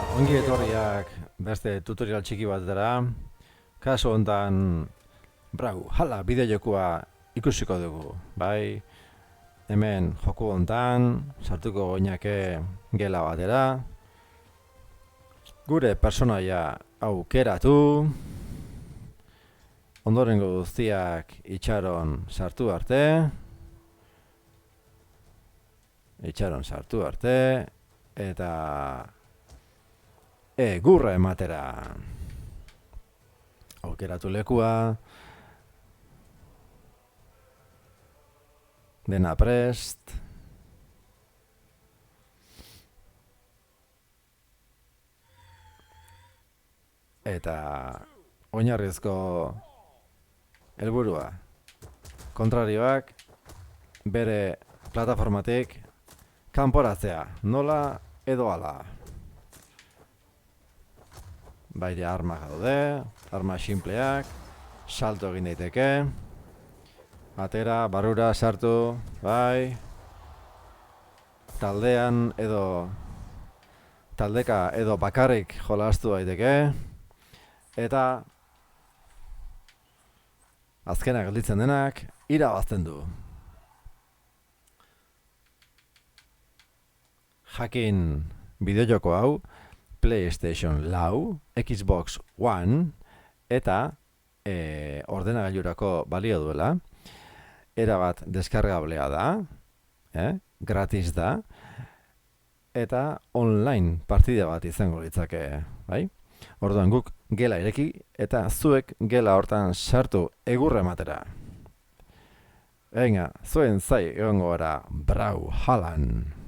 Ongi etorriak beste tutorial txiki batera. Kasu hontan Brau, hala bideojokoa ikusiko dugu. Bai, hemen joku hontan sartuko goinake gela batera. Gure personaia aukeratu. Ondorengo guztiak itxaron sartu arte. Eta gurra ematera. Aukeratu lekua. Dena prest. Eta oinarrizko helburua. Kontrarioak bere plataformatik kanporatzea. Nola edo hala. Baire armak daude, arma simpleak, salto egin daiteke, atera, barrura sartu, bai, taldean edo taldeka edo bakarrik jolastu daiteke, eta azkenak gelditzen denak irabazten du. Jakin bideojoko hau PlayStation 4, Xbox One eta ordenagailurako balio duela. Erabat deskargablea da, gratis da, eta online partida bat izango litzake, bai? Orduan guk gela ireki eta zuek gela hortan sartu egurra ematera. Venga, zuen zai egongo gara Brau Halan.